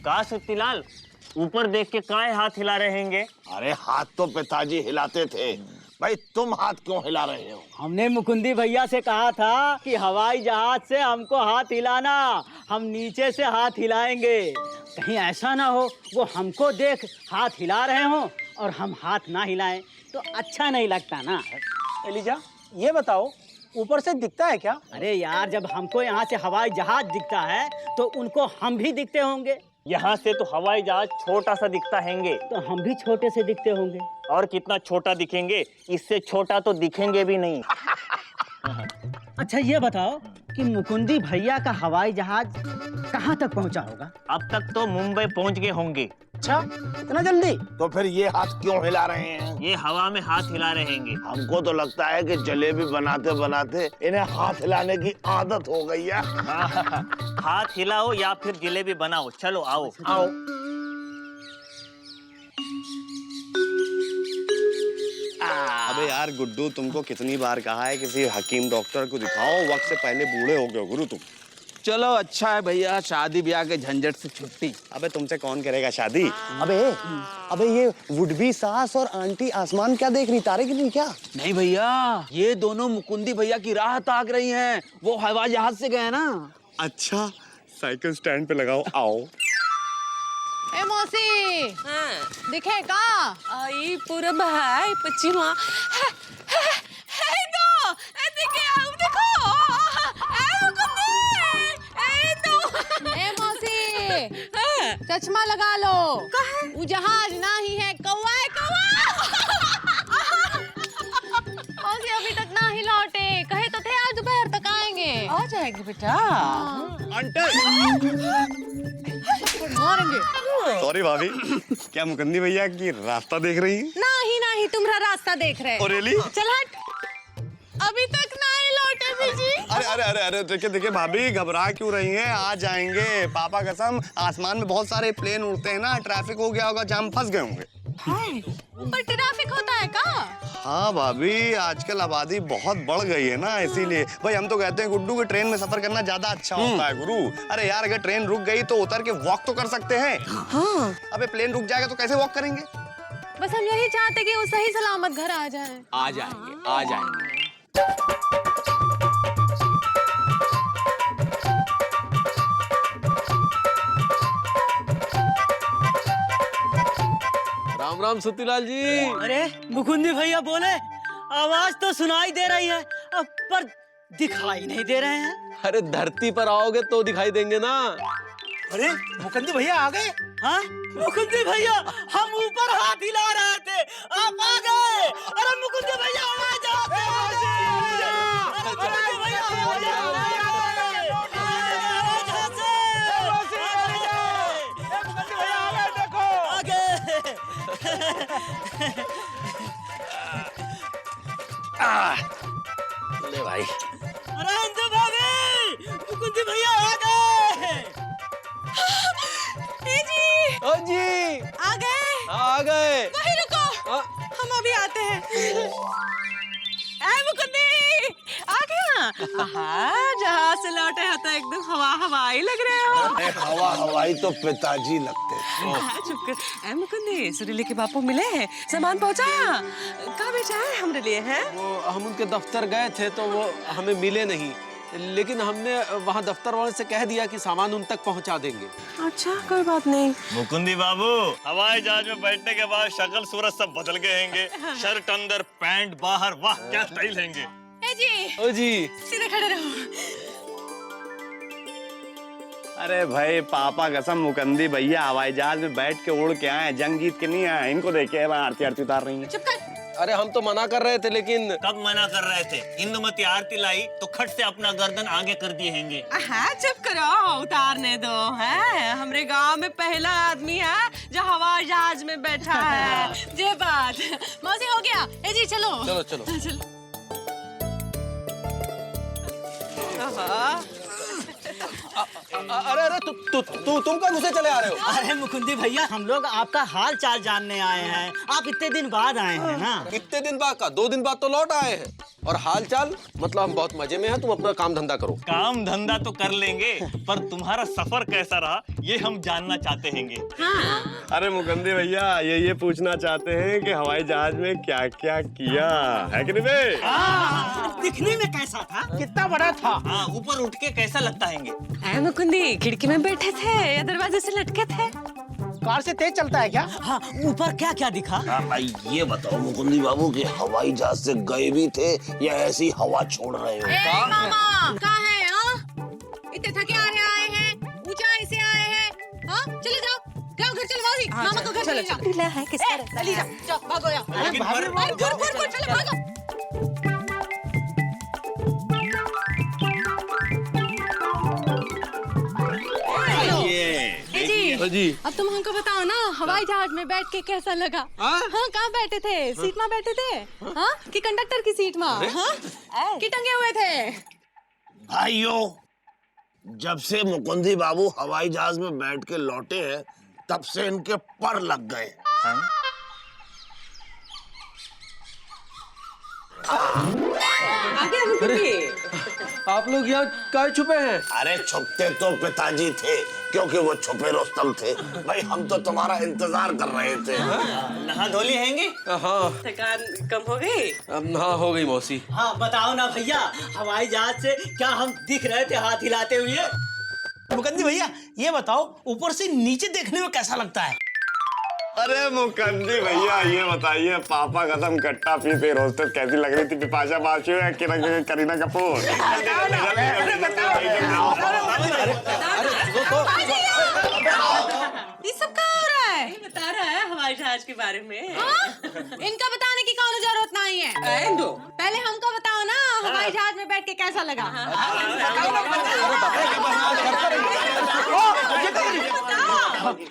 का शक्तिलाल, ऊपर देख के काहे हाथ हिला रहे हैं? अरे हाथ तो पिताजी हिलाते थे, भाई तुम हाथ क्यों हिला रहे हो? हमने मुकुंदी भैया से कहा था कि हवाई जहाज से हमको हाथ हिलाना, हम नीचे से हाथ हिलाएंगे। कहीं ऐसा ना हो वो हमको देख हाथ हिला रहे हो और हम हाथ ना हिलाएं, तो अच्छा नहीं लगता ना। एलिजा, ये बताओ ऊपर से दिखता है क्या? अरे यार, जब हमको यहाँ से हवाई जहाज दिखता है तो उनको हम भी दिखते होंगे। यहाँ से तो हवाई जहाज छोटा सा दिखता हैंगे, तो हम भी छोटे से दिखते होंगे। और कितना छोटा दिखेंगे, इससे छोटा तो दिखेंगे भी नहीं। अच्छा ये बताओ कि मुकुंदी भैया का हवाई जहाज कहाँ तक पहुँचा होगा? अब तक तो मुंबई पहुँच गए होंगे। अच्छा, इतना जल्दी? तो फिर ये हाथ क्यों हिला रहे हैं? ये हवा में हाथ हिला रहे हैं। हमको तो लगता है कि जलेबी बनाते बनाते इन्हें हाथ हिलाने की आदत हो गई है। हाथ हिलाओ या फिर जलेबी बनाओ, चलो आओ आओ। अबे यार गुड्डू, तुमको कितनी बार कहा है किसी हकीम डॉक्टर को दिखाओ, वक्त से पहले बूढ़े हो गए गुरु तुम। चलो अच्छा है भैया, शादी ब्याह के झंझट से छुट्टी। अबे तुमसे कौन करेगा शादी? अबे ये वुड बी सास और आंटी आसमान क्या देख रही, तारे गिन रही क्या? नहीं भैया, ये दोनों मुकुंदी भैया की राह ताक रही हैं। वो हवाई जहाज से गए ना। अच्छा, साइकिल स्टैंड पे लगाओ, आओ। ए मौसी, दिखे का? आई पूरब है पश्चिमा है तो दिखे आओ देखो ए मौसी, चश्मा लगा लो। वो जहाज ना ही है, कौवा है, कौवा। मौसी अभी तक ना ही लौटे, कहे तो थे आज दोपहर तक आएंगे। आ जाएगी बेटा। मारेंगे। सॉरी भाभी, क्या मुकुंदी भैया की रास्ता देख रही हैं? नहीं तुम्हारा रास्ता देख रहे। Oh really? चल हट, अभी तक ना ही लौटे बीजी। अरे अरे अरे अरे, देखिए देखिए भाभी, घबरा क्यों रही हैं? आ जाएंगे, पापा कसम। आसमान में बहुत सारे प्लेन उड़ते हैं ना, ट्रैफिक हो गया होगा, जाम फंस गए होंगे। ऊपर ट्रैफिक होता है का? हाँ भाभी, आजकल आबादी बहुत बढ़ गई है ना, इसीलिए। भाई हम तो कहते हैं गुड्डू कि ट्रेन में सफर करना ज्यादा अच्छा होता है गुरु। अरे यार, अगर ट्रेन रुक गई तो उतर के वॉक तो कर सकते हैं। हाँ। अबे प्लेन रुक जाएगा तो कैसे वॉक करेंगे? बस हम यही चाहते कि वो सही सलामत घर आ जाए। आ जाएंगे, आ जाएंगे। राम राम सतीलाल जी। अरे मुकुंदी भैया बोले, आवाज तो सुनाई दे रही है, पर दिखाई नहीं दे रहे हैं। अरे धरती पर आओगे तो दिखाई देंगे ना। अरे मुकुंदी भैया आ गए? हाँ मुकुंदी भैया, हम ऊपर हाथ हिला रहे थे, आप आ गए। अरे मुकुंदी भैया आवाज आ गई। अरे मुकुंदी भैया आवाज आ गई। ले भाई। अरे अंजू भाभी, मुकुंदी भैया आ गए। ओ जी, आ गए? आ गए। वहीं रुको, हम अभी आते हैं। मुकुंदी आ गया। जहाज से लौटे हो तो एकदम हवाई लग रहे हो। अरे हवाई तो पिताजी लगते थे। चुप कर। मुकुंदी, सुरीले के बापू मिले, सामान पहुंचाया? कहाँ बेचा है हमरे लिए है? वो हम उनके दफ्तर गए थे तो वो हमें मिले नहीं, लेकिन हमने वहाँ दफ्तर वाले से कह दिया कि सामान उन तक पहुँचा देंगे। अच्छा, कोई बात नहीं। मुकुंदी बाबू, हवाई जहाज में बैठने के बाद शक्ल सूरत सब बदल गए हैंगे। शर्ट अंदर, पैंट बाहर, वाह क्या स्टाइल हैंगे। ए जी, ओ जी, सीधे खड़े रहो। अरे भाई पापा कसम, मुकुंदी भैया हवाई जहाज में बैठ के उड़ के आए, जंग जीत के नहीं आए। इनको देखे आरती आरती उतार रही हैं। चुप कर। अरे हम तो मना कर रहे थे, लेकिन कब मना कर रहे थे? इंदुमती आरती लाई तो खट से अपना गर्दन आगे कर दिए हैंगे। हाँ, चुप करो, उतारने दो। है हमरे गांव में पहला आदमी है जो हवाई जहाज में बैठा है। जे बात। मौसी हो गया। ए जी चलो। चलो चलो। चलो। अरे अरे तुम कब घुसे चले आ रहे हो? अरे मुकुंदी भैया, हम लोग आपका हाल चाल जानने आए हैं। आप इतने दिन बाद आए हैं ना। इतने दिन बाद का? 2 दिन बाद तो लौट आए हैं। और हाल चाल मतलब हम बहुत मजे में हैं, तुम अपना काम धंधा करो। काम धंधा तो कर लेंगे, पर तुम्हारा सफर कैसा रहा ये हम जानना चाहते हैंगे। अरे मुकंदी भैया ये पूछना चाहते हैं कि हवाई जहाज में क्या क्या किया है कि नहीं बे? दिखने में कैसा था, कितना बड़ा था? हाँ, ऊपर उठ के कैसा लगता हैंगे? ऐ मुकुंदी खिड़की में बैठे थे या दरवाजे से लटके थे? कार से तेज चलता है क्या? हाँ, ऊपर क्या क्या दिखा? भाई ये बताओ मुकुंदी बाबू कि हवाई जहाज से गए भी थे या ऐसी हवा छोड़ रहे हो? ए मामा कहाँ है? इतने थके आए हैं, ऊंचाई से आए हैं। हाँ चले जाओ घर चलो मौसी, मामा को घर चले जाओ। ढीला है किसका? चली जाओ भागो यार। लेकिन गुर चलो भागो। जी अब तुम हमको बताओ ना, हवाई जहाज में बैठ के कैसा लगा? हाँ कहाँ बैठे थे? सीट में बैठे थे? हाँ कि कंडक्टर की सीट में? हाँ कि टंगे हुए थे? भाइयों, जब से मुकुंदी बाबू हवाई जहाज में बैठ के लौटे हैं तब से इनके पर लग गए। आगे मुकुंदी। आप लोग यहाँ काहे छुपे हैं? अरे छुपते तो पिताजी थे, क्योंकि वो छुपे रुस्तम थे। भाई हम तो तुम्हारा इंतजार कर रहे थे। नहा धोली हैंगे? हाँ थकान कम हो गई? हाँ हो गई मौसी। हाँ बताओ ना भैया, हवाई जहाज से क्या हम दिख रहे थे हाथ हिलाते हुए? मुकंदी भैया ये बताओ, ऊपर से नीचे देखने में कैसा लगता है? अरे मुकंदी भैया ये बताइए, पापा कसम कट्टा पीते रोस्टेड कैसी लग रही थी? बिपाशा बासु या करीना कपूर? ये सब क्या हो रहा है? बता रहा है हवाई जहाज के बारे में। इनका बताने की कौन जरूरत नहीं है। पहले हमको बताओ ना, हवाई जहाज में बैठ के कैसा लगा?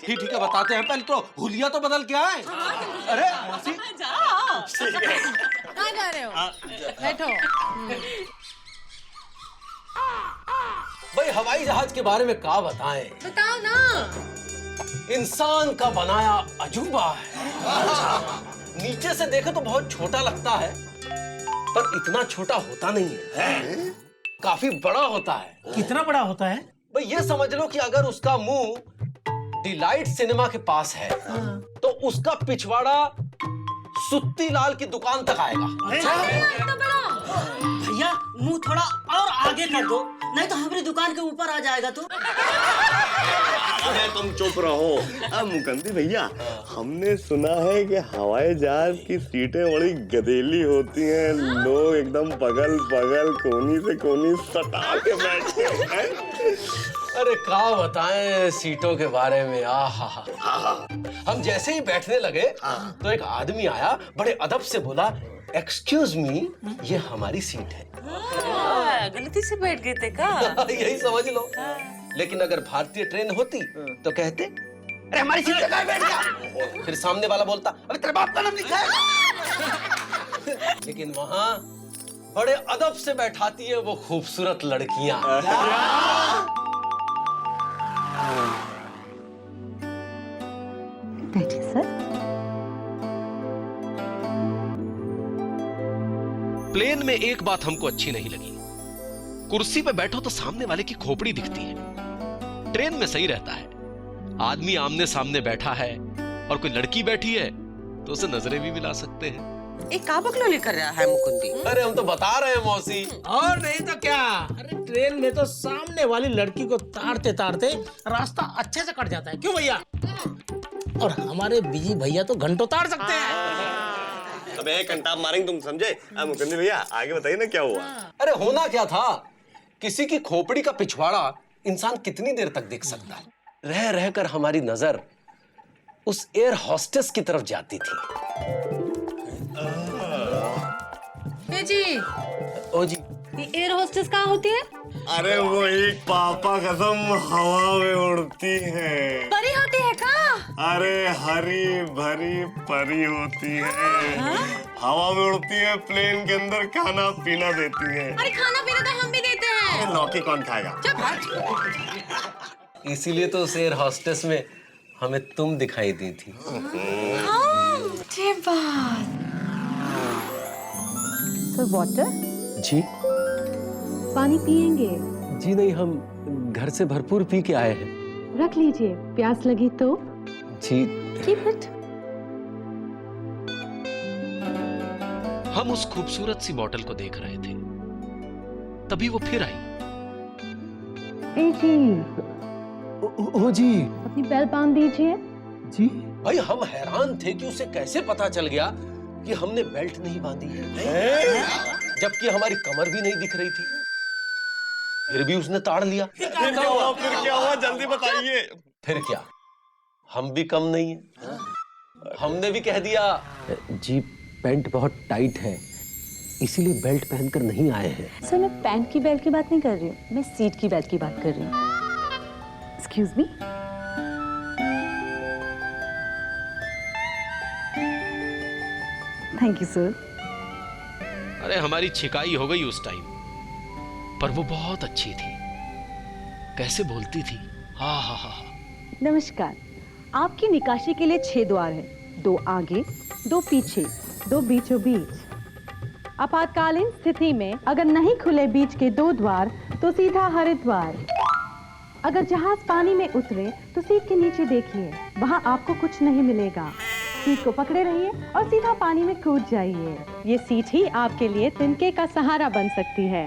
ठीक है बताते हैं, पहले तो हुलिया तो बदल के आए। अरे मौसी जाओ। कहाँ जा रहे हो? बैठो। भाई हवाई जहाज के बारे में क्या बताएं? बताओ ना। इंसान का बनाया अजूबा है। नीचे से देखे तो बहुत छोटा लगता है, पर इतना छोटा होता नहीं है, काफी बड़ा होता है। कितना बड़ा होता है? भाई ये समझ लो कि अगर उसका मुंह डिलाइट सिनेमा के पास है तो उसका पिछवाड़ा सुत्ती लाल की दुकान तक आएगा। भैया मुंह थोड़ा और आगे कर दो, नहीं तो हमारी दुकान के ऊपर आ जाएगा तू। अरे तुम चुप रहो। अब मुकंदी भैया, हमने सुना है कि हवाई जहाज की सीटें बड़ी गदेली होती हैं, लोग एकदम बगल बगल कोनी से कोनी सटा के बैठते हैं। अरे क्या बताएं सीटों के बारे में। आहा, हम जैसे ही बैठने लगे तो एक आदमी आया, बड़े अदब से बोला, एक्सक्यूज मी, ये हमारी सीट है। गलती से बैठ गए थे का? यही समझ लो। लेकिन अगर भारतीय ट्रेन होती तो कहते, अरे हमारी सीट पे बैठ गया। फिर सामने वाला बोलता, अबे तेरे बाप का नाम लिखा है। लेकिन वहां बड़े अदब से बैठाती है वो खूबसूरत लड़कियां। बैठे सर। प्लेन में एक बात हमको अच्छी नहीं लगी, कुर्सी पे बैठो तो सामने वाले की खोपड़ी दिखती है। ट्रेन में सही रहता है, आदमी आमने सामने बैठा है और कोई लड़की बैठी है तो उसे नजरें भी मिला सकते हैं। एक का बकलोली कर रहा है मुकुंदी? अरे हम तो बता रहे हैं मौसी। और नहीं तो क्या। अरे ट्रेन में तो सामने वाली लड़की को तारते तारते रास्ता अच्छे से कट जाता है, क्यों भैया? और हमारे बिजी भैया तो घंटों तार सकते हैं। अबे घंटा मारेंगे, तुम समझे? मुकंदी भैया आगे बताइए ना क्या हुआ? अरे होना क्या था, किसी की खोपड़ी का पिछवाड़ा इंसान कितनी देर तक देख सकता है। रह रहकर हमारी नजर उस एयर हॉस्टेस की तरफ जाती थी। जी ओ जी, ये एयर होस्टेस कहाँ होती है? अरे वो एक पापा कसम हवा में उड़ती है। परी होती है का? अरे हरी भरी परी होती है। हवा में उड़ती है, प्लेन के अंदर खाना पीना देती है। अरे खाना पीना तो हम भी देते हैं। लौकी कौन खाएगा? इसीलिए तो उस एयर हॉस्टेस में हमें तुम दिखाई दी थी। ये बात। So water? जी पानी पिएंगे? जी नहीं, हम घर से भरपूर पी के आए हैं। रख लीजिए, प्यास लगी तो। जी Keep it. हम उस खूबसूरत सी बॉटल को देख रहे थे, तभी वो फिर आई। ए जी, ओ जी। अपनी बेल्ट बांध दीजिए। जी भाई हम हैरान थे कि उसे कैसे पता चल गया कि हमने बेल्ट नहीं बांधी है, जबकि हमारी कमर भी नहीं दिख रही थी। फिर भी उसने ताड़ लिया। फिर क्या हुआ जल्दी बताइए। फिर क्या, हम भी कम नहीं है, हमने भी कह दिया जी, पैंट बहुत टाइट है, इसीलिए बेल्ट पहनकर नहीं आए हैं। सर, मैं पैंट की बेल्ट की बात नहीं कर रही हूँ, मैं सीट की बेल्ट की बात कर रही हूँ। Excuse me. Thank you sir. अरे हमारी छिकाई हो गई उस टाइम, पर वो बहुत अच्छी थी, कैसे बोलती थी। हाँ हाँ हाँ। नमस्कार, आपकी निकाशी के लिए 6 द्वार हैं, 2 आगे, 2 पीछे, 2 बीचों बीच। आपातकालीन स्थिति में अगर नहीं खुले बीच के 2 द्वार तो सीधा हरिद्वार। अगर जहाज पानी में उतरे तो सीट के नीचे देखिए, वहाँ आपको कुछ नहीं मिलेगा। सीट को पकड़े रहिए और सीधा पानी में कूद जाइए। ये सीट ही आपके लिए तिनके का सहारा बन सकती है।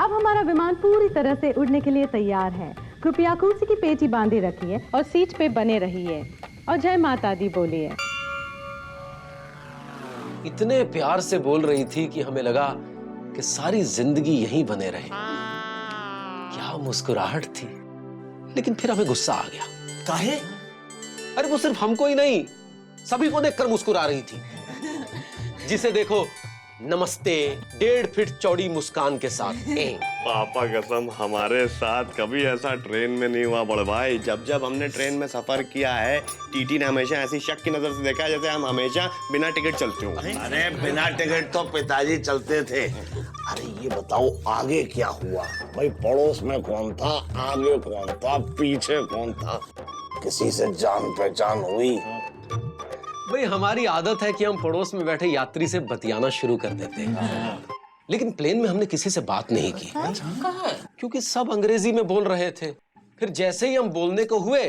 अब हमारा विमान पूरी तरह से उड़ने के लिए तैयार है। कृपया कुर्सी की पेटी बांधे रखिए और सीट पे बने रहिए और जय माता दी बोलिए। इतने प्यार से बोल रही थी कि हमें लगा कि सारी जिंदगी यहीं बने रहे। क्या मुस्कुराहट थी, लेकिन फिर हमें गुस्सा आ गया। काहे? अरे वो सिर्फ हमको ही नहीं, सभी को देखकर मुस्कुरा रही थी। जिसे देखो नमस्ते 1.5 फीट चौड़ी मुस्कान के साथ। पापा कसम, हमारे साथ कभी ऐसा ट्रेन में नहीं हुआ बड़े भाई। जब जब हमने ट्रेन में सफर किया है, टीटी ने हमेशा ऐसी शक की नजर से देखा है जैसे हम हमेशा बिना टिकट चलते हो। अरे बिना टिकट तो पिताजी चलते थे। अरे ये बताओ आगे क्या हुआ? भाई पड़ोस में कौन था, आगे कौन था, पीछे कौन था? किसी से जान पहचान हुई? भाई हमारी आदत है कि हम पड़ोस में बैठे यात्री से बतियाना शुरू कर देते हैं, लेकिन प्लेन में हमने किसी से बात नहीं की। क्योंकि सब अंग्रेजी में बोल रहे थे। फिर जैसे ही हम बोलने को हुए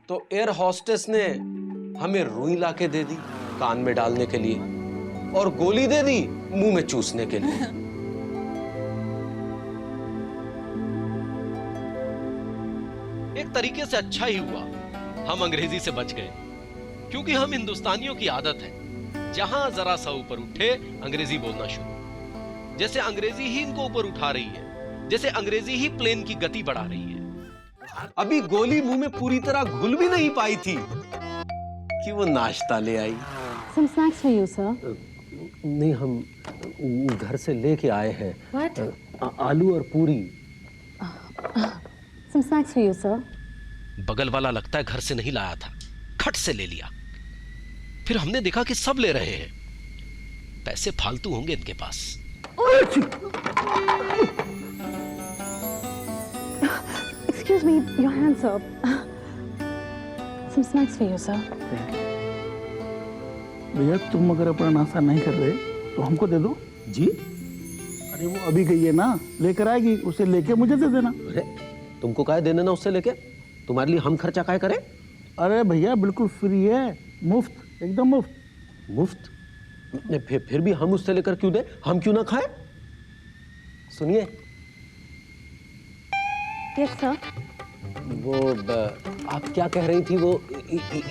तो एयर हॉस्टेस ने हमें रुई ला के दे दी कान में डालने के लिए, और गोली दे दी मुंह में चूसने के लिए। एक तरीके से अच्छा ही हुआ हम अंग्रेजी से बच गए, क्योंकि हम हिंदुस्तानियों की आदत है जहां जरा सा ऊपर उठे अंग्रेजी बोलना शुरू। जैसे अंग्रेजी ही इनको ऊपर उठा रही है, जैसे अंग्रेजी ही प्लेन की गति बढ़ा रही है। अभी गोली मुंह में पूरी तरह घुल भी नहीं पाई थी कि वो नाश्ता ले आई। Some snacks for you, sir. नहीं, हम घर से लेके आए हैं। What? आलू और पूरी। Some snacks for you, sir. बगल वाला लगता है घर से नहीं लाया था, खट से ले लिया। फिर हमने देखा कि सब ले रहे हैं, पैसे फालतू होंगे इनके पास। Excuse me, your hands up. Some snacks for you, sir. भैया तुम अगर अपना नाश्ता नहीं कर रहे तो हमको दे दो। जी? अरे वो अभी गई है ना, लेकर आएगी, उसे लेके मुझे दे देना। अरे तुमको काहे देने ना उससे लेके? तुम्हारे लिए हम खर्चा काहे करें? अरे भैया बिल्कुल फ्री है, मुफ्त, एकदम मुफ्त। मुफ्त? फिर भी हम उससे लेकर क्यों दे? हम क्यों ना खाएं? सुनिए। Yes, sir. वो आप क्या कह रही थी? वो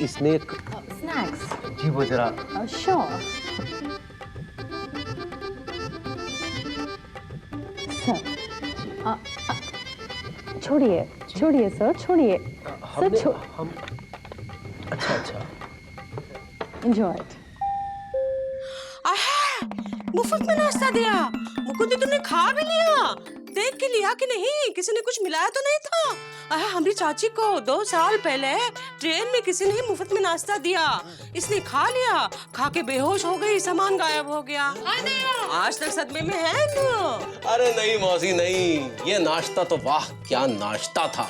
स्नैक। Snacks. जी वो जरा। Sure. Sir. छोड़िए, छोड़िए सर, छोड़िए। सर हम अच्छा Enjoy it. मुफ्त में नाश्ता दिया। मुकुंदी तुमने खा भी लिया? देख के लिया कि नहीं? किसी ने कुछ मिलाया तो नहीं था? हमारी चाची को 2 साल पहले ट्रेन में किसी ने मुफ्त में नाश्ता दिया, इसने खा लिया, खा के बेहोश हो गई, सामान गायब हो गया। आज तक सदमे में है तो। अरे नहीं मौसी नहीं, ये नाश्ता तो वाह क्या नाश्ता था।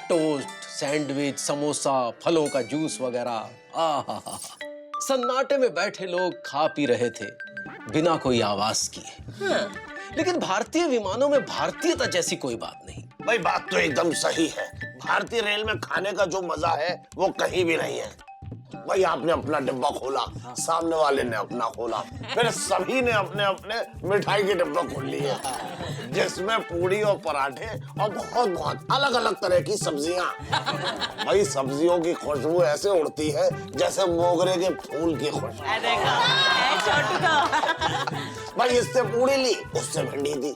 टोस्ट, सैंडविच, समोसा, फलों का जूस वगैरह। आहा, सन्नाटे में बैठे लोग खा पी रहे थे। बिना कोई आवाज किए। लेकिन भारतीय विमानों में भारतीयता जैसी कोई बात नहीं। भाई बात तो एकदम सही है। भारतीय रेल में खाने का जो मजा है वो कहीं भी नहीं है। भाई आपने अपना डिब्बा खोला, सामने वाले ने अपना खोला, फिर सभी ने अपने अपने मिठाई के डिब्बा खोल लिए, जिसमें पूड़ी और पराठे और बहुत बहुत अलग अलग तरह की सब्जियां। भाई सब्जियों की खुशबू ऐसे उड़ती है जैसे मोगरे के फूल की खुशबू। भाई इससे पूड़ी ली, उससे भिंडी दी,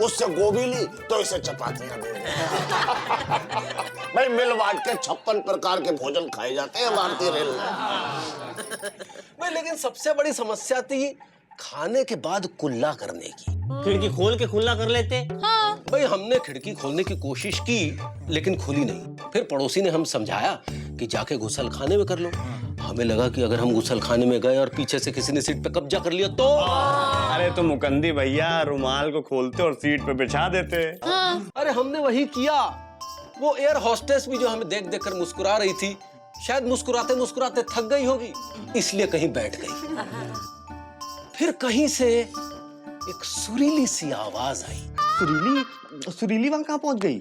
उससे गोभी ली तो इसे चपातियां दे दी। भाई मिल बांट के 56 प्रकार के भोजन खाए जाते हैं भारतीय रेल में। भाई लेकिन सबसे बड़ी समस्या थी खाने के बाद कुल्ला करने की। खिड़की खोल के खुला कर लेते। भाई हमने खिड़की खोलने की कोशिश की लेकिन खुली नहीं। फिर पड़ोसी ने हम समझाया कि जाके गुसल खाने में कर लो। हमें लगा कि अगर हम गुसल खाने में गए और पीछे से किसी ने सीट पे कब्जा कर लिया तो। अरे तो मुकंदी भैया रुमाल को खोलते और सीट पे बिछा देते। अरे हमने वही किया। वो एयर होस्टेस भी जो हमें देख देख कर मुस्कुरा रही थी, शायद मुस्कुराते मुस्कुराते थक गई होगी, इसलिए कहीं बैठ गई। फिर कहीं से एक सुरीली सी आवाज आई। सुरीली वहां कहाँ पहुंच गई?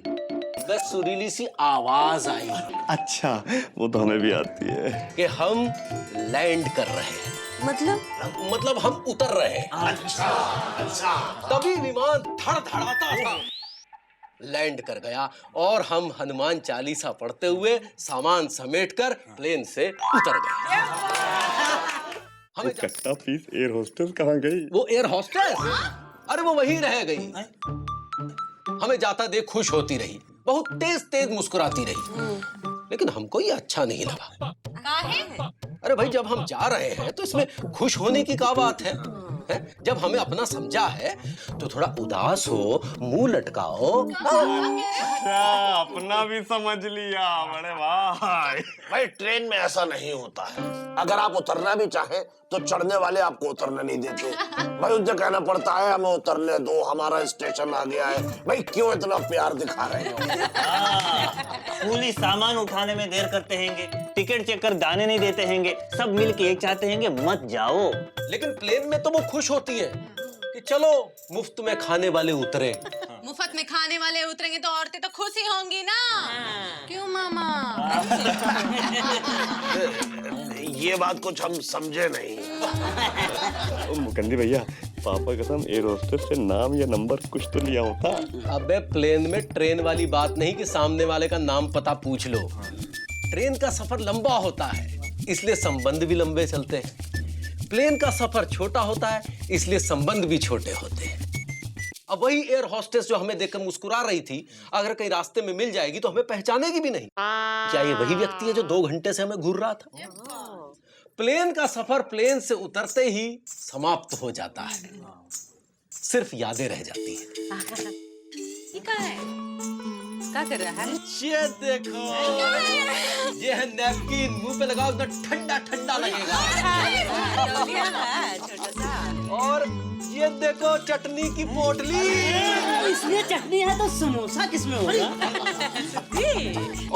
बस सुरीली सी आवाज आई। अच्छा वो तो हमें भी आती है कि हम लैंड कर रहे हैं। मतलब हम उतर रहे हैं। अच्छा। तभी विमान धड़धड़ाता था लैंड कर गया और हम हनुमान चालीसा पढ़ते हुए सामान समेटकर प्लेन से उतर गए। हमें कट्टा पीस एयर होस्टेस कहाँ गई? वो एयर होस्टेस? अरे वो वहीं रह गई। हमें जाता देख खुश होती रही, बहुत तेज तेज मुस्कुराती रही, लेकिन हमको ये अच्छा नहीं लगा। अरे भाई जब हम जा रहे हैं तो इसमें खुश होने की क्या बात है? जब हमें अपना समझा है तो थोड़ा उदास हो, मुंह लटकाओ। अच्छा अपना भी समझ लिया। बड़े भाई भाई ट्रेन में ऐसा नहीं होता है। अगर आप उतरना भी चाहें तो चढ़ने वाले आपको उतरने नहीं देते। भाई उनसे कहना पड़ता है हमें उतरने दो, हमारा स्टेशन आ गया है। भाई क्यों इतना प्यार दिखा रहे हो? पुलिस सामान उठाने में देर करते हैंगे, टिकट चेक कर दाने नहीं देते हैंगे, सब मिलके एक चाहते हैंगे मत जाओ। लेकिन प्लेन में तो वो खुश होती है कि चलो मुफ्त में खाने वाले उतरे। मुफ्त में खाने वाले उतरेंगे तो औरतें तो खुश ही होंगी ना। क्यों मामा? ये बात कुछ हम समझे नहीं। मुकंदी भैया पापा कसम एयर होस्टेस से नाम या नंबर कुछ तो लिया होता। अबे प्लेन में ट्रेन वाली बात नहीं कि सामने वाले का नाम पता पूछ लो। ट्रेन का सफर लंबा होता है इसलिए संबंध भी लंबे चलते हैं। प्लेन का सफर छोटा होता है इसलिए संबंध भी छोटे होते हैं। अब वही एयर होस्टेस जो हमें देखकर मुस्कुरा रही थी, अगर कहीं रास्ते में मिल जाएगी तो हमें पहचानेगी भी नहीं। क्या ये वही व्यक्ति है जो 2 घंटे से हमें घूर रहा था? प्लेन का सफर प्लेन से उतरते ही समाप्त हो जाता है, सिर्फ यादें रह जाती हैं। ये क्या है? क्या कर रहा है? ये देखो, ये है नैपकिन, मुंह पे लगाओ तो ठंडा ठंडा लगेगा। छोटा सा। और ये देखो चटनी की पोटली। इसमें चटनी है तो समोसा किसमें होगा?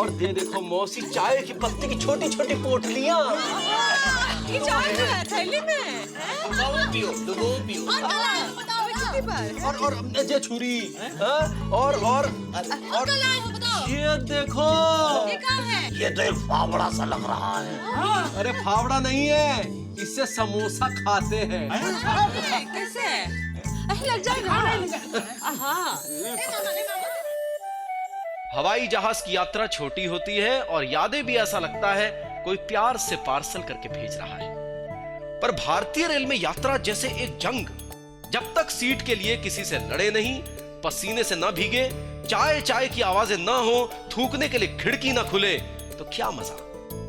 और ये देखो मौसी चाय की पत्ती की छोटी छोटी पोटलियाँ। ये चाय है थैली में। पियो, पियो। और ये छुरी, और ये देखो, ये क्या है? ये तो एक फावड़ा सा लग रहा है। अरे फावड़ा नहीं है, इससे समोसा खाते हैं। कैसे? लग जाएगा। हवाई जहाज की यात्रा छोटी होती है और यादें भी ऐसा लगता है कोई प्यार से पार्सल करके भेज रहा है। पर भारतीय रेल में यात्रा जैसे एक जंग। जब तक सीट के लिए किसी से लड़े नहीं, पसीने से न भीगे, चाय चाय की आवाजें ना हो, थूकने के लिए खिड़की ना खुले, तो क्या मजा।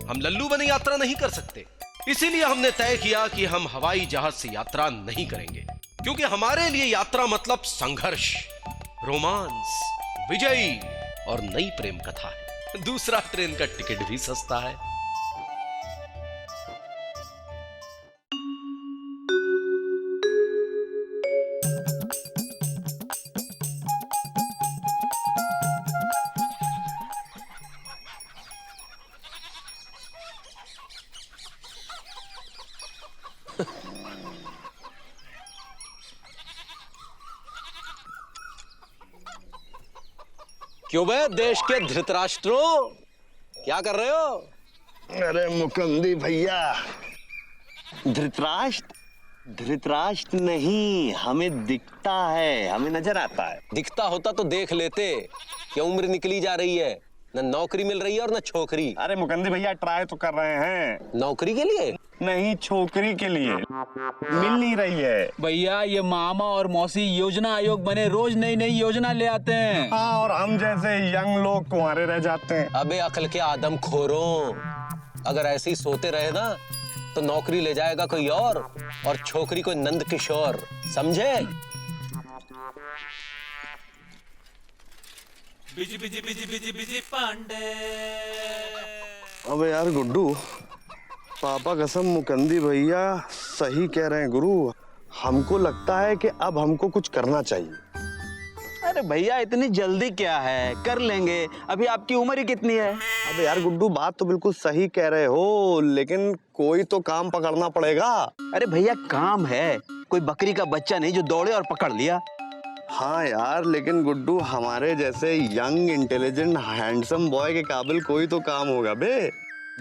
हम लल्लू बने यात्रा नहीं कर सकते। इसीलिए हमने तय किया कि हम हवाई जहाज से यात्रा नहीं करेंगे, क्योंकि हमारे लिए यात्रा मतलब संघर्ष, रोमांस, विजयी और नई प्रेम कथा है। दूसरा ट्रेन का टिकट भी सस्ता है। क्यों बे देश के धृतराष्ट्रो, क्या कर रहे हो? अरे मुकुंदी भैया, धृतराष्ट्र नहीं, हमें दिखता है, हमें नजर आता है। दिखता होता तो देख लेते। क्या उम्र निकली जा रही है, न नौकरी मिल रही है और न छोकरी। अरे मुकुंदी भैया ट्राई तो कर रहे हैं। नौकरी के लिए नहीं, छोकरी के लिए मिल नहीं रही है। भैया ये मामा और मौसी योजना आयोग बने, रोज नई नई योजना ले आते हैं। हाँ, और हम जैसे यंग लोग कुंवारे रह जाते हैं। अबे अकल के आदम खोरों, अगर ऐसे ही सोते रहे ना तो नौकरी ले जाएगा कोई और छोकरी कोई नंद किशोर, समझे? Busy busy busy busy busy Pandey. अबे यार गुड्डू, पापा कसम मुकुंदी भैया सही कह रहे हैं गुरु। हमको लगता है कि अब हमको कुछ करना चाहिए। अरे भैया इतनी जल्दी क्या है, कर लेंगे। अभी आपकी उम्र ही कितनी है? अबे यार गुड्डू, बात तो बिल्कुल सही कह रहे हो, लेकिन कोई तो काम पकड़ना पड़ेगा। अरे भैया काम है, कोई बकरी का बच्चा नहीं जो दौड़े और पकड़ लिया। हाँ यार, लेकिन गुड्डू हमारे जैसे यंग इंटेलिजेंट हैंडसम बॉय के काबिल कोई तो काम होगा बे।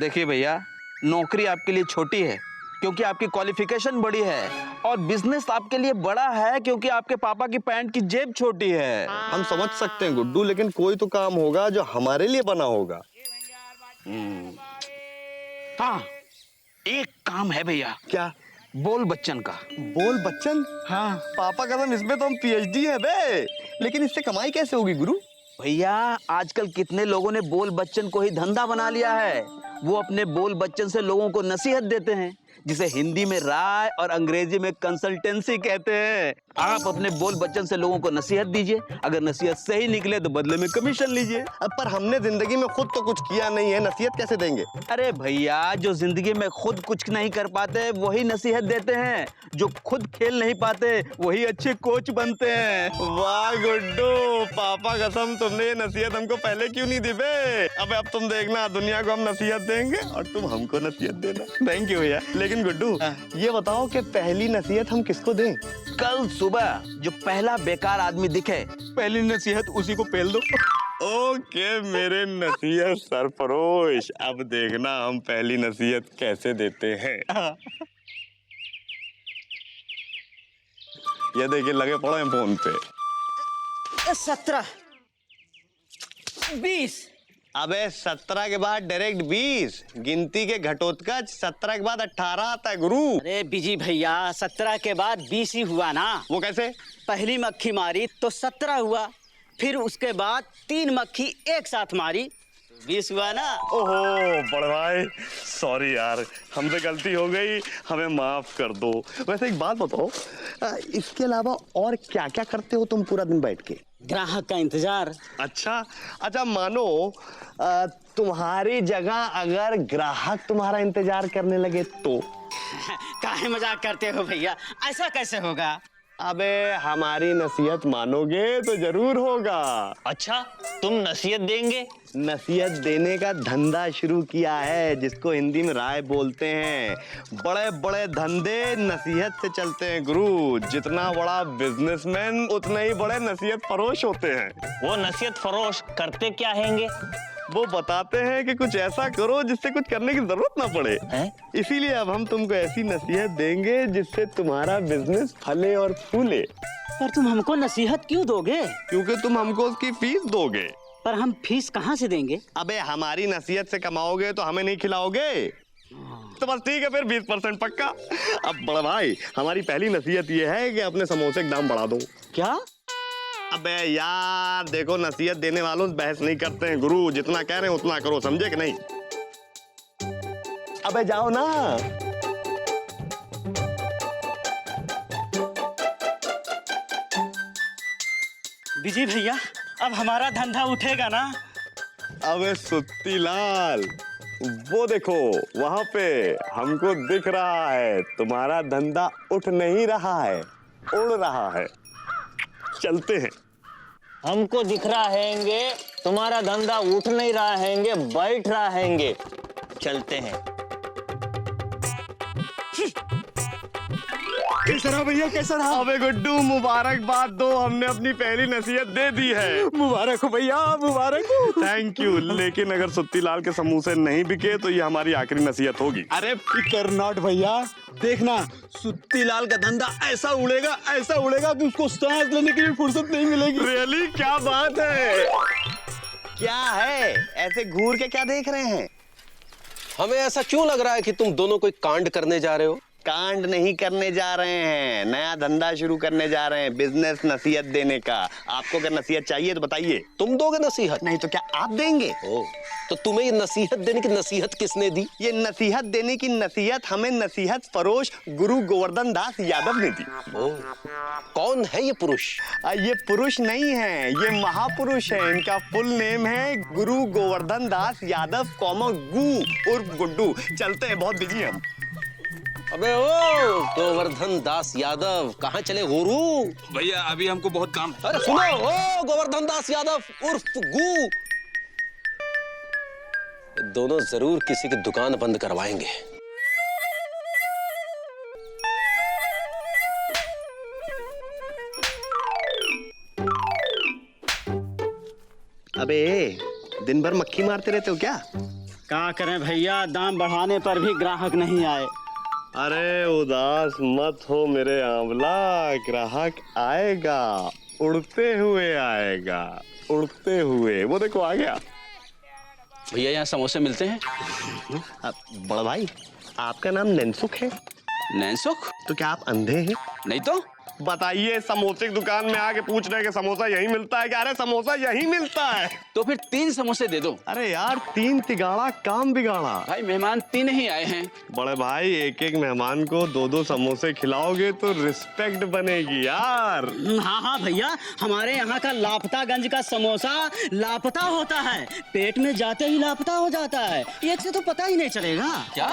देखिए भैया, नौकरी आपके लिए छोटी है क्योंकि आपकी क्वालिफिकेशन बड़ी है, और बिजनेस आपके लिए बड़ा है क्योंकि आपके पापा की पैंट की जेब छोटी है। हम समझ सकते हैं गुड्डू, लेकिन कोई तो काम होगा जो हमारे लिए बना होगा। हाँ, एक काम है भैया। क्या? बोल बच्चन का। बोल बच्चन? हाँ पापा कसम, इसमें तो हम पीएचडी है बे, लेकिन इससे कमाई कैसे होगी गुरु? भैया आजकल कितने लोगों ने बोल बच्चन को ही धंधा बना लिया है। वो अपने बोल बच्चन से लोगों को नसीहत देते हैं, जिसे हिंदी में राय और अंग्रेजी में कंसल्टेंसी कहते हैं। आप अपने बोल बच्चन से लोगों को नसीहत दीजिए, अगर नसीहत सही निकले तो बदले में कमीशन लीजिए। पर हमने जिंदगी में खुद तो कुछ किया नहीं है, नसीहत कैसे देंगे? अरे भैया, जो जिंदगी में खुद कुछ नहीं कर पाते वही नसीहत देते हैं, जो खुद खेल नहीं पाते वही अच्छे कोच बनते हैं। वाह गुड्डू, पापा कसम तुमने ये नसीहत हमको पहले क्यों नहीं दी बे? अब तुम देखना, दुनिया को हम नसीहत देंगे और तुम हमको नसीहत देना। थैंक यू भैया। लेकिन गुड्डू ये बताओ कि पहली नसीहत हम किसको दें? कल सुबह जो पहला बेकार आदमी दिखे, पहली नसीहत उसी को पेल दो। ओके मेरे नसीहत सरफरोश, अब देखना हम पहली नसीहत कैसे देते हैं। ये देखिए लगे पड़े हैं फोन पे। 17, 20। अबे 17 के बाद डायरेक्ट 20, गिनती के घटोत्कच 17 के बाद 18 आता है गुरु। अरे बिजी भैया, 17 के बाद 20 ही हुआ ना। वो कैसे? पहली मक्खी मारी तो 17 हुआ, फिर उसके बाद 3 मक्खी एक साथ मारी, 20 हुआ ना। ओहो बड़े भाई, सॉरी यार, हमसे गलती हो गई, हमें माफ कर दो। वैसे एक बात बताओ, इसके अलावा और क्या क्या करते हो तुम पूरा दिन बैठ के? ग्राहक का इंतजार। अच्छा मानो तुम्हारी जगह अगर ग्राहक तुम्हारा इंतजार करने लगे तो? काहे मजाक करते हो भैया, ऐसा कैसे होगा? अबे हमारी नसीहत मानोगे तो जरूर होगा। अच्छा, तुम नसीहत देंगे? नसीहत देने का धंधा शुरू किया है, जिसको हिंदी में राय बोलते हैं। बड़े बड़े धंधे नसीहत से चलते हैं गुरु। जितना बड़ा बिजनेसमैन उतने ही बड़े नसीहत फरोश होते हैं। वो नसीहत फरोश करते क्या हैंगे? वो बताते हैं कि कुछ ऐसा करो जिससे कुछ करने की जरूरत ना पड़े। इसीलिए अब हम तुमको ऐसी नसीहत देंगे जिससे तुम्हारा बिजनेस फले और फूले। पर तुम हमको नसीहत क्यों दोगे? क्योंकि तुम हमको उसकी फीस दोगे। पर हम फीस कहाँ से देंगे? अबे हमारी नसीहत से कमाओगे तो हमें नहीं खिलाओगे। तो बस ठीक है, फिर 20% पक्का। अब बड़ा भाई, हमारी पहली नसीहत ये है कि अपने समोसे का दाम बढ़ा दो। क्या? अबे यार देखो, नसीहत देने वालों से बहस नहीं करते हैं गुरु, जितना कह रहे हैं उतना करो, समझे कि नहीं? अबे जाओ ना। बिजी भैया, अब हमारा धंधा उठेगा ना? अबे सुत्ती लाल, वो देखो वहां पे हमको दिख रहा है, तुम्हारा धंधा उठ नहीं रहा है, उड़ रहा है। चलते हैं। हमको दिख रहा हैंगे, तुम्हारा धंधा उठ नहीं रहा हैंगे, बैठ रहा हैंगे। चलते हैं। इस कैसा रहा भैया, कैसा रहा? अबे गुड्डू मुबारकबाद दो, हमने अपनी पहली नसीहत दे दी है। मुबारक हो भैया, मुबारक हो। Thank you. लेकिन अगर सुत्ती लाल के समोसे नहीं बिके तो ये हमारी आखिरी नसीहत होगी। अरे फिकर नॉट भैया, देखना सुत्ती लाल का धंधा ऐसा उड़ेगा कि उसको सांस लेने की भी फुर्सत नहीं मिलेगी। रियली? क्या बात है। क्या है, ऐसे घूर के क्या देख रहे हैं? हमें ऐसा क्यों लग रहा है कि तुम दोनों कोई कांड करने जा रहे हो? कांड नहीं करने जा रहे हैं, नया धंधा शुरू करने जा रहे हैं, बिजनेस नसीहत देने का। आपको अगर नसीहत चाहिए तो बताइए। तुम दोगे नसीहत? नहीं तो क्या आप देंगे? तो तुम्हें ये नसीहत देने की नसीहत किसने दी? ये नसीहत देने की नसीहत हमें नसीहत फरोश गुरु गोवर्धन दास यादव ने दी। कौन है ये पुरुष? ये पुरुष नहीं है, ये महापुरुष है। इनका फुल नेम है गुरु गोवर्धन दास यादव गु उर्फ गुड्डू। चलते हैं, बहुत बिजी हम। अबे ओ गोवर्धन दास यादव, कहाँ चले गुरु? भैया अभी हमको बहुत काम। अरे सुनो, ओ गोवर्धन दास यादव उर्फ गु, दोनों जरूर किसी की दुकान बंद करवाएंगे। अबे दिन भर मक्खी मारते रहते हो क्या? क्या करें भैया, दाम बढ़ाने पर भी ग्राहक नहीं आए। अरे उदास मत हो मेरे आंवला, ग्राहक आएगा, उड़ते हुए आएगा, उड़ते हुए। वो देखो आ गया। भैया यहाँ समोसे मिलते हैं? बड़ा भाई, आपका नाम नैनसुख है? नैनसुख? तो क्या आप अंधे हैं? नहीं तो। बताइए, समोसे की दुकान में आके पूछ रहे हैं कि समोसा यही मिलता है क्या? अरे समोसा यही मिलता है। तो फिर 3 समोसे दे दो। अरे यार, 3 तिगाड़ा काम बिगाड़ा। भाई मेहमान 3 ही आए हैं। बड़े भाई, एक एक मेहमान को 2-2 समोसे खिलाओगे तो रिस्पेक्ट बनेगी यार। हाँ हाँ भैया, हमारे यहाँ का लापतागंज का समोसा लापता होता है, पेट में जाते ही लापता हो जाता है। एक से तो पता ही नहीं चलेगा। क्या?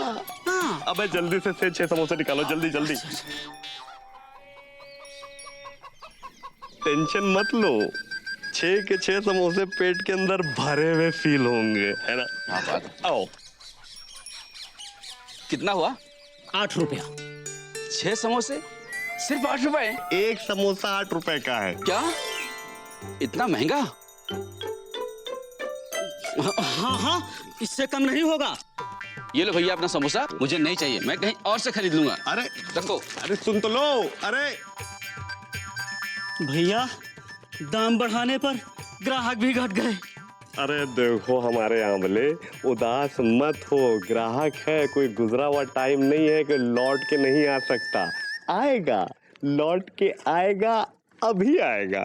हाँ। अबे जल्दी से 6 समोसे निकालो, जल्दी जल्दी। टेंशन मत लो, 6 के 6 समोसे पेट के अंदर भरे हुए फील होंगे, है ना? आओ। कितना हुआ? 8 रुपया। 6 समोसे सिर्फ 8 रुपए? एक समोसा 8 रुपए का है। क्या इतना महंगा? हाँ हाँ, इससे कम नहीं होगा। ये लो भैया अपना समोसा, मुझे नहीं चाहिए, मैं कहीं और से खरीद लूंगा। अरे रखो। अरे सुन तो लो। अरे भैया, दाम बढ़ाने पर ग्राहक भी घट गए। अरे देखो हमारे आंवले, उदास मत हो, ग्राहक है, कोई गुजरा हुआ टाइम नहीं है कि लौट के नहीं आ सकता। आएगा, लौट के आएगा, अभी आएगा।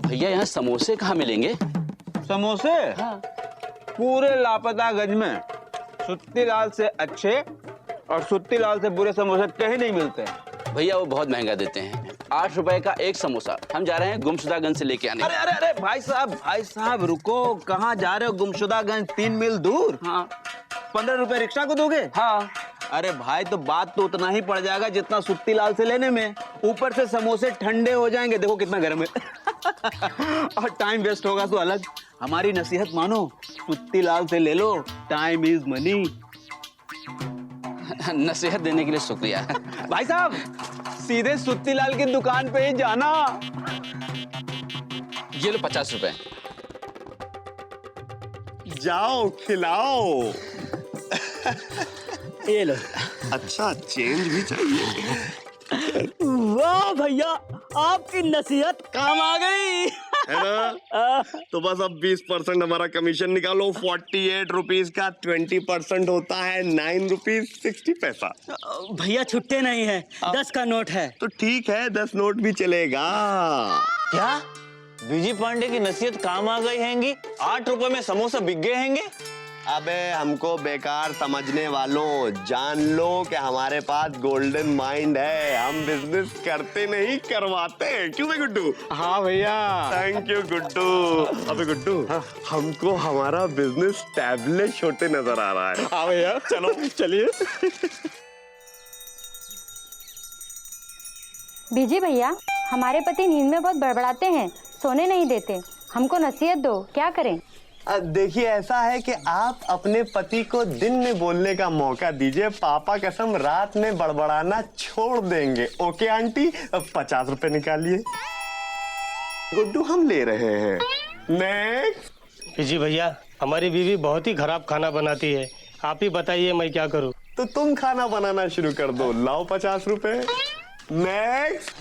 भैया यहाँ समोसे कहाँ मिलेंगे? समोसे? हाँ। पूरे लापतागंज में सुत्ती लाल से अच्छे और सुत्ती लाल से बुरे समोसे कहीं नहीं मिलते। भैया वो बहुत महंगा देते हैं, 8 रुपए का एक समोसा। हम जा रहे हैं गुमशुदागंज से लेके आने। अरे अरे अरे भाई साहब रुको, कहाँ जा रहे हो? गुमशुदागंज 3 मील दूर। हाँ। 15 रुपए रिक्शा को दोगे? हाँ। अरे भाई, तो बात तो उतना ही पड़ जाएगा जितना सुत्ती लाल से लेने में। ऊपर से समोसे ठंडे हो जाएंगे, देखो कितना गर्म है। और टाइम वेस्ट होगा तो अलग। हमारी नसीहत मानो, सुत्ती लाल से ले लो, टाइम इज मनी। नसीहत देने के लिए शुक्रिया। भाई साहब, सीधे सुत्ती लाल की दुकान पे ही जाना। ये लो 50 रुपए। जाओ खिलाओ। ये लो। अच्छा, चेंज भी चाहिए। वाह भैया, आपकी नसीहत काम आ गई। है ना? तो बस अब 20% हमारा कमीशन निकालो। 48 रुपीज का 20% होता है 9 रुपीज 60 पैसा। भैया छुट्टे नहीं है, 10 का नोट है। तो ठीक है, 10 नोट भी चलेगा। क्या बीजी पांडे की नसीहत काम आ गई हैंगी? 8 रुपए में समोसा बिक गए हैंगे? अबे हमको बेकार समझने वालों, जान लो कि हमारे पास गोल्डन माइंड है। हम बिजनेस करते नहीं, करवाते हैं। क्यों बे गुड्डू? हाँ भैया। Thank you Guddu. अबे गुड्डू, हमको हमारा बिजनेस टैबलेट छोटे नजर आ रहा है। हाँ भैया, चलो चलिए। बीजी भैया, हमारे पति नींद में बहुत बड़बड़ाते हैं, सोने नहीं देते। हमको नसीहत दो, क्या करें? देखिए ऐसा है कि आप अपने पति को दिन में बोलने का मौका दीजिए, पापा कसम रात में बड़बड़ाना छोड़ देंगे। ओके आंटी, 50 रुपए निकालिए। गुड्डू हम ले रहे हैं। नेक्स्ट। जी भैया, हमारी बीवी बहुत ही खराब खाना बनाती है, आप ही बताइए मैं क्या करूं? तो तुम खाना बनाना शुरू कर दो, लाओ 50 रुपए। नेक्स्ट।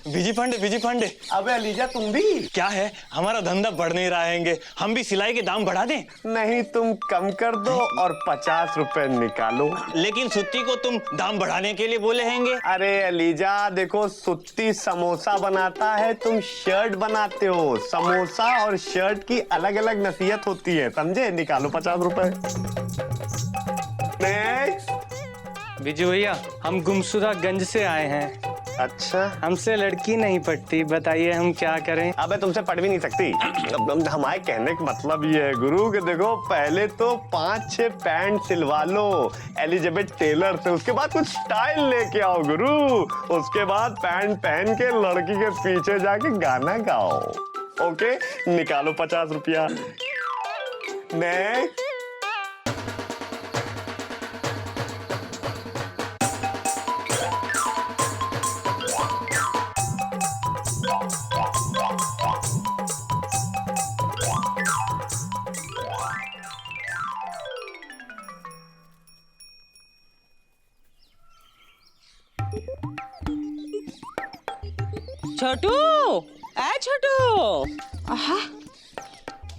बीजी पांडे। अबे अलीजा तुम भी? क्या है, हमारा धंधा बढ़ नहीं रहा है, हम भी सिलाई के दाम बढ़ा दें? नहीं, तुम कम कर दो और 50 रुपए निकालो। लेकिन सुत्ती को तुम दाम बढ़ाने के लिए बोले हैंगे। अरे अलीजा देखो, सुत्ती समोसा बनाता है, तुम शर्ट बनाते हो। समोसा और शर्ट की अलग अलग नसीहत होती है, समझे? निकालो 50 रुपए। नेक्स्ट। बिजू भैया, हम गुमशुदा से आए हैं। अच्छा, हमसे लड़की नहीं पटती, बताइए हम क्या करें? अबे तुमसे पढ़ भी नहीं सकती। हमारे कहने का मतलब ये है गुरु कि देखो, पहले तो 5-6 पैंट सिलवा लो एलिजाबेथ टेलर से, उसके बाद कुछ स्टाइल लेके आओ गुरु, उसके बाद पैंट पहन के लड़की के पीछे जाके गाना गाओ। ओके, निकालो 50 रुपया। नेक्स्ट। छोटू, छोटू।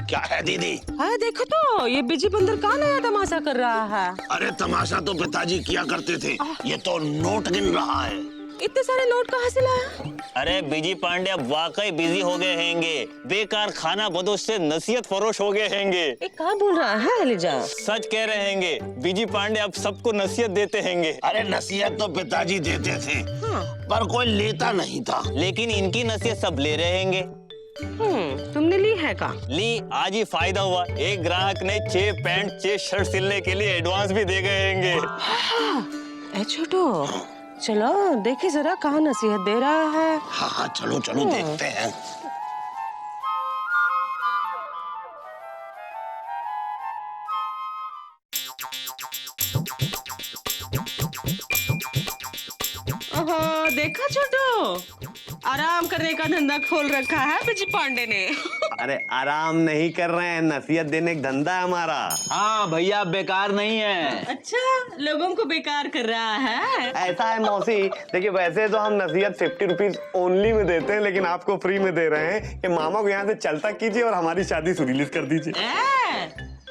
क्या है दीदी? देखो तो ये बिजी बंदर कहाँ नया तमाशा कर रहा है। अरे तमाशा तो पिताजी किया करते थे, ये तो नोट गिन रहा है। इतने सारे नोट कहाँ से लाया? अरे बीजी पांडे अब वाकई बिजी हो गए हैंगे, बेकार खाना बदोश से नसीहत फरोश हो गए हैंगे। ये कहाँ बोल रहा है एलिजा? सच कह रहे हैंगे, बीजी पांडे अब सबको नसीहत देते हैंगे। अरे नसीहत तो पिताजी देते थे, पर कोई लेता नहीं था। लेकिन इनकी नसीहत सब ले रहे हैंगे। तुमने ली है का? ली, आज ही फायदा हुआ। एक ग्राहक ने 6 पैंट 6 शर्ट सिलने के लिए एडवांस भी दे गए हैंगे। छोटू, चलो देखे जरा कहाँ नसीहत दे रहा है। हाँ, चलो देखते हैं। देखा छोटू, आराम करने का धंधा खोल रखा है बिजी पांडे ने। अरे आराम नहीं कर रहे हैं, नसीहत देने का धंधा है हमारा। हाँ भैया, बेकार नहीं है। अच्छा, लोगों को बेकार कर रहा है। ऐसा है मौसी, देखिए वैसे तो हम नसीहत 50 रुपीज ओनली में देते हैं, लेकिन आपको फ्री में दे रहे हैं कि मामा को यहाँ से चलता कीजिए और हमारी शादी सुरीलिस कर दीजिए।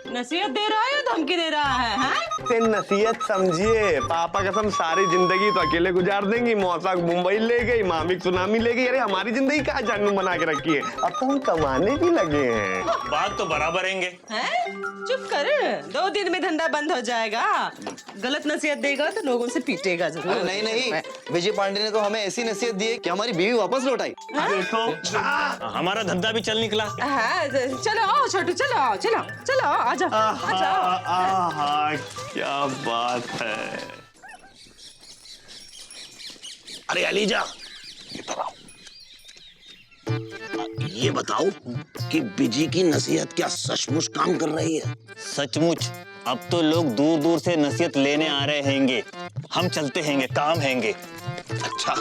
नसीहत दे रहा है या धमकी दे रहा है? नसीहत समझिए, पापा कसम सारी जिंदगी तो अकेले गुजार देंगी, मौसा मुंबई ले गई, मामी सुनामी ले गई, अरे हमारी जिंदगी कहाँ जानू बना के रखी है, अब तो हम कमाने भी लगे हैं। बात तो बराबर हैंगे। चुप कर, 2 दिन में धंधा बंद हो जाएगा। गलत नसीहत देगा तो लोगों से पीटेगा जरूर। नहीं, विजय पांडे ने तो हमें ऐसी नसीहत दी है कि हमारी बीवी वापस लौट आई। देखो, हमारा धंधा भी चल निकला। चलो आओ छोटू, चलो आ जाओ। क्या बात है। अरे अलीजा, इधर आओ। ये बताओ कि बिजी की नसीहत क्या सचमुच काम कर रही है? सचमुच, अब तो लोग दूर दूर से नसीहत लेने आ रहे हैंगे। हम चलते हैंगे, काम हैंगे। अच्छा,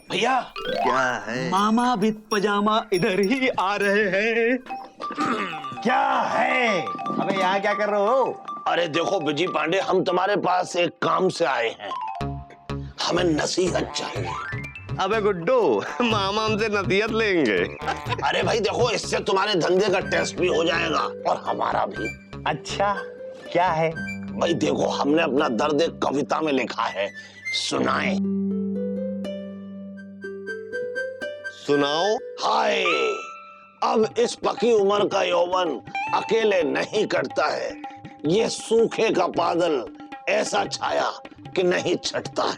भैया क्या है? मामा विद पजामा इधर ही आ रहे हैं। क्या है? अबे यहाँ क्या कर रहे हो? अरे देखो बिजी पांडे, हम तुम्हारे पास एक काम से आए हैं, हमें नसीहत चाहिए। अबे गुड्डू, मामा हमसे नसीहत लेंगे। अरे भाई देखो, इससे तुम्हारे धंधे का टेस्ट भी हो जाएगा और हमारा भी। अच्छा, क्या है? भाई देखो, हमने अपना दर्द एक कविता में लिखा है, सुनाए। सुनाओ। हाय, अब इस पकी उम्र का यौवन अकेले नहीं कटता है, ये सूखे का बादल ऐसा छाया कि नहीं छटता है।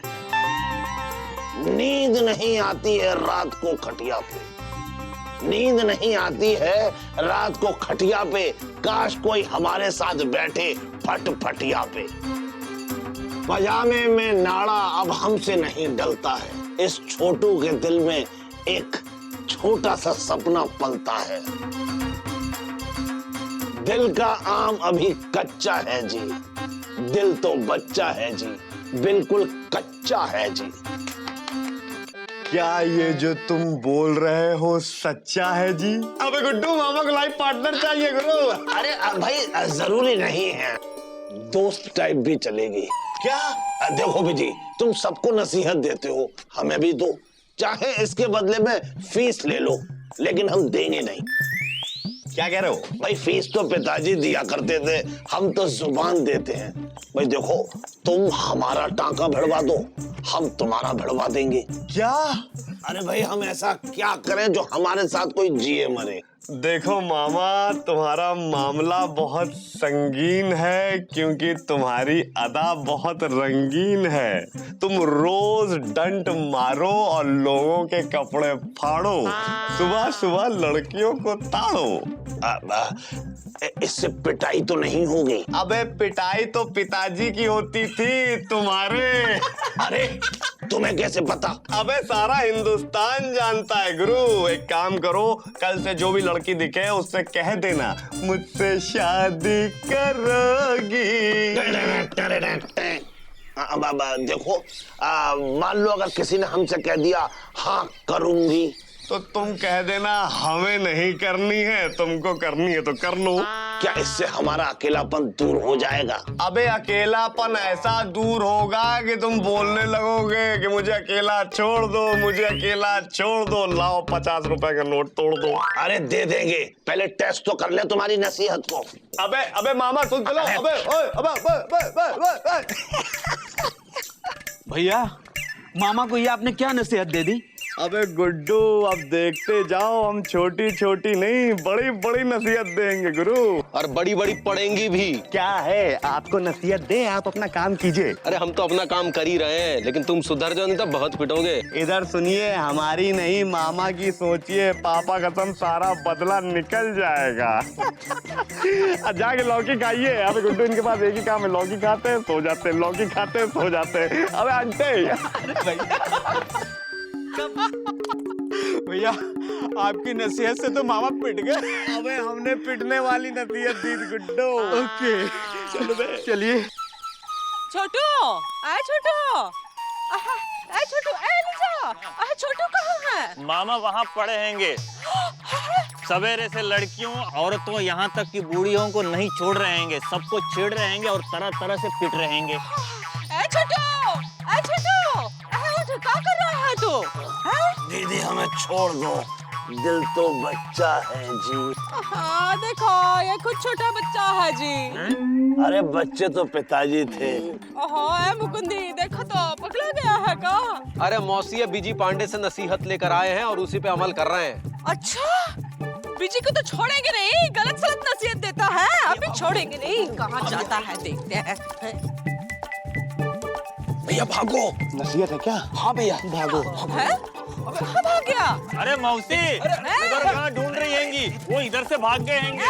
नींद नहीं आती है रात को खटिया पे, नींद नहीं आती है रात को खटिया पे, काश कोई हमारे साथ बैठे फटफटिया पे। पजामे में नाड़ा अब हमसे नहीं डलता है, इस छोटू के दिल में एक छोटा सा सपना पलता है। दिल का आम अभी कच्चा है जी, दिल तो बच्चा है जी, बिल्कुल कच्चा है जी। क्या ये जो तुम बोल रहे हो सच्चा है जी? अबे गुड्डू, मामा को लाइफ पार्टनर चाहिए गुरु। अरे भाई जरूरी नहीं है, दोस्त टाइप भी चलेगी। क्या? देखो बिजी, तुम सबको नसीहत देते हो, हमें भी दो। चाहे इसके बदले में फीस ले लो, लेकिन हम देंगे नहीं। क्या कह रहे हो? भाई फीस तो पिताजी दिया करते थे, हम तो जुबान देते हैं। भाई देखो, तुम हमारा टांका भिड़वा दो, हम तुम्हारा भिड़वा देंगे। क्या? अरे भाई हम ऐसा क्या करें जो हमारे साथ कोई जिए मरे। देखो मामा, तुम्हारा मामला बहुत संगीन है, क्योंकि तुम्हारी अदा बहुत रंगीन है। तुम रोज डंट मारो और लोगों के कपड़े फाड़ो, सुबह सुबह लड़कियों को ताड़ो। इससे पिटाई तो नहीं होगी? अबे पिटाई तो पिताजी की होती थी, तुम्हारे। अरे तुम्हें कैसे पता? अबे सारा हिंदुस्तान जानता है गुरु। एक काम करो, कल से जो भी लड़की दिखे उससे कह देना मुझसे शादी करोगी। देखो, मान लो अगर किसी ने हमसे कह दिया हाँ करूंगी, तो तुम कह देना हमें नहीं करनी है, तुमको करनी है तो कर लो। क्या इससे हमारा अकेलापन दूर हो जाएगा? अबे अकेलापन ऐसा दूर होगा कि तुम बोलने लगोगे कि मुझे अकेला छोड़ दो, मुझे अकेला छोड़ दो। लाओ 50 रुपए का नोट तोड़ दो। अरे दे देंगे, पहले टेस्ट तो कर ले तुम्हारी नसीहत को। अबे मामा सुन तो लो। भैया, मामा को ये आपने क्या नसीहत दे दी? अबे गुड्डू, अब देखते जाओ, हम छोटी छोटी नहीं बड़ी बड़ी नसीहत देंगे गुरु। और बड़ी बड़ी पड़ेंगी भी। क्या है, आपको नसीहत दे, आप अपना काम कीजिए। अरे हम तो अपना काम कर ही रहे हैं, लेकिन तुम सुधर जाओ नहीं तो बहुत पिटोगे। इधर सुनिए, हमारी नहीं मामा की सोचिए, पापा कसम सारा बदला निकल जाएगा। जाके लौकी खाइए। अबे गुड्डू, इनके पास एक ही काम है, लौकी खाते हैं सो जाते हैं, लौकी खाते हैं सो जाते हैं। अबे आंटी। भैया आपकी नसीहत से तो मामा पिट गए। अबे हमने पिटने वाली नसीहत दी गुड्डू। ओके चलो बे, चलिए। छोटू, आए छोटू, आए छोटू, ए नीचा, आए छोटू कहाँ है? मामा वहाँ पड़े हैंगे। सवेरे से लड़कियों औरतों यहाँ तक कि बूढ़ियों को नहीं छोड़ रहे हैंगे, सबको छेड़ रहे हैंगे और तरह तरह से पिट रहे हैंगे। ए छोटू, ए छोटू, क्या कर रहा है तू? दीदी हमें छोड़ दो, दिल तो बच्चा है जी। हाँ देखो, ये कुछ छोटा बच्चा है जी। अरे बच्चे तो पिताजी थे। ओहो, ए मुकुंदी, देखो तो पकड़ा गया है का? अरे मौसी बीजी पांडे से नसीहत लेकर आए हैं और उसी पे अमल कर रहे हैं। अच्छा, बीजी को तो छोड़ेंगे नहीं, गलत सलत नसीहत देता है, अभी छोड़ेंगे नहीं। कहाँ जाता है देखते हैं। भैया भागो। नसीहत है क्या? हाँ भैया भागो। है? अबे कहाँ भाग गया? अरे मौसी, उधर कहाँ ढूंढ रही हैंगी? वो इधर से भाग गए हैंगे।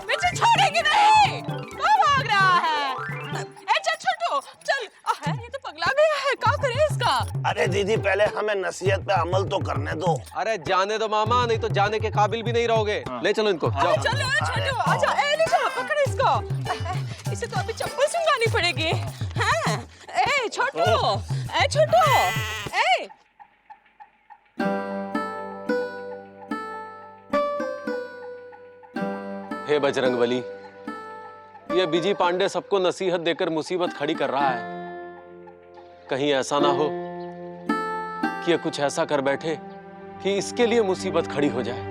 बेचे छोड़ेंगे नहीं। कहाँ भाग रहा है? चल छोटू, चल। ये तो पगला गया है, क्या करे इसका? अरे दीदी, पहले हमें नसीहत पे अमल तो करने दो। अरे जाने दो मामा, नहीं तो जाने के काबिल भी नहीं रहोगे। ले चलो इनको, जाओ। चलो छोटू, आजा, ले जा, पकड़ इसको। इसे तो अभी चप्पल सुंगानी पड़ेगी। हैं? ए छोटू, ए छोटू, ए। हे बजरंगबली, ये बीजी पांडे सबको नसीहत देकर मुसीबत खड़ी कर रहा है। कहीं ऐसा ना हो कि ये कुछ ऐसा कर बैठे कि इसके लिए मुसीबत खड़ी हो जाए।